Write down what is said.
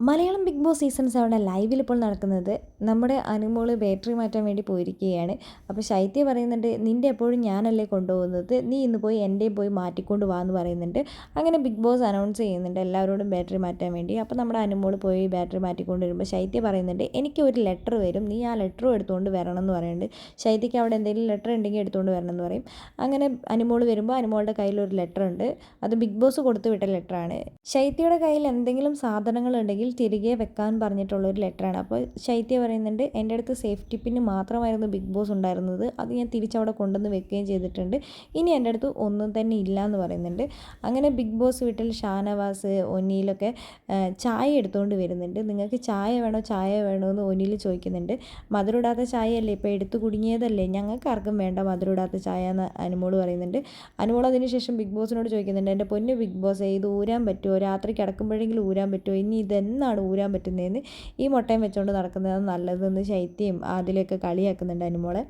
Malayalam big boss season 7 ലൈവിൽ ഇപ്പോൾ നടക്കുന്നത് നമ്മുടെ അനുമോള് ബാറ്ററി മാറ്റാൻ വേണ്ടി പോയിരിക്കുകയാണ്. അപ്പോൾ ശൈത്യ പറയുന്നുണ്ട്, നിൻ്റെ എപ്പോഴും ഞാനല്ലേ കൊണ്ടുപോകുന്നത്, നീ ഇന്ന് പോയി എൻ്റെയും പോയി മാറ്റിക്കൊണ്ട് വാ എന്ന് പറയുന്നുണ്ട്. അങ്ങനെ ബിഗ് ബോസ് അനൗൺസ് ചെയ്യുന്നുണ്ട് എല്ലാവരോടും ബാറ്ററി മാറ്റാൻ വേണ്ടി. അപ്പോൾ നമ്മുടെ അനുമോള് പോയി ബാറ്ററി മാറ്റിക്കൊണ്ട് വരുമ്പോൾ ശൈത്യ പറയുന്നുണ്ട്, എനിക്ക് ഒരു ലെറ്റർ വരും, നീ ആ ലെറ്ററും എടുത്തുകൊണ്ട് വരണം എന്ന് പറയുന്നുണ്ട്. ശൈത്യയ്ക്ക് അവിടെ എന്തെങ്കിലും ലെറ്റർ ഉണ്ടെങ്കിൽ എടുത്തുകൊണ്ട് വരണം എന്ന് പറയും. അങ്ങനെ അനുമോള് വരുമ്പോൾ അനുമോളുടെ കയ്യിൽ ഒരു ലെറ്റർ ഉണ്ട്. അത് ബിഗ് ബോസ് കൊടുത്തു വിട്ട ലെറ്ററാണ്. ശൈത്യയുടെ കയ്യിൽ എന്തെങ്കിലും സാധനങ്ങൾ ഉണ്ടെങ്കിൽ തിരികെ വെക്കാൻ പറഞ്ഞിട്ടുള്ളൊരു ലെറ്ററാണ്. അപ്പോൾ ശൈത്യ പറയുന്നുണ്ട്, എൻ്റെ അടുത്ത് സേഫ്റ്റി പിന്ന് മാത്രമായിരുന്നു ബിഗ് ബോസ് ഉണ്ടായിരുന്നത്, അത് ഞാൻ തിരിച്ചവിടെ കൊണ്ടുവന്ന് വെക്കുകയും ചെയ്തിട്ടുണ്ട്, ഇനി എൻ്റെ അടുത്ത് ഒന്നും തന്നെ ഇല്ല എന്ന് പറയുന്നുണ്ട്. അങ്ങനെ ബിഗ് ബോസ് വീട്ടിൽ ഷാനവാസ് ഒനിയിലൊക്കെ ചായ എടുത്തുകൊണ്ട് വരുന്നുണ്ട്. നിങ്ങൾക്ക് ചായ വേണോ എന്ന് ഒനിയിൽ ചോദിക്കുന്നുണ്ട്. മധുരമിടാത്ത ചായയല്ലേ, ഇപ്പോൾ എടുത്ത് കുടുങ്ങിയതല്ലേ, ഞങ്ങൾക്ക് ആർക്കും വേണ്ട മധുരമിടാത്ത ചായ എന്ന് അനുമോള് പറയുന്നുണ്ട്. അനുമോൾ അതിന് ശേഷം ബിഗ് ബോസിനോട് ചോദിക്കുന്നുണ്ട്, എൻ്റെ പൊന്നു ബിഗ് ബോസ്, ഇത് ഊരാൻ പറ്റുമോ, രാത്രി കിടക്കുമ്പോഴെങ്കിലും ഊരാൻ പറ്റുമോ, ഇനി ഇതെന്നാണ് ഊരാൻ പറ്റുന്നതെന്ന്, ഈ മുട്ടയും വെച്ചുകൊണ്ട് നടക്കുന്നതാണ് നല്ലതെന്ന് ശൈത്യം അതിലേക്ക് കളിയാക്കുന്നുണ്ട് അനുമോളെ.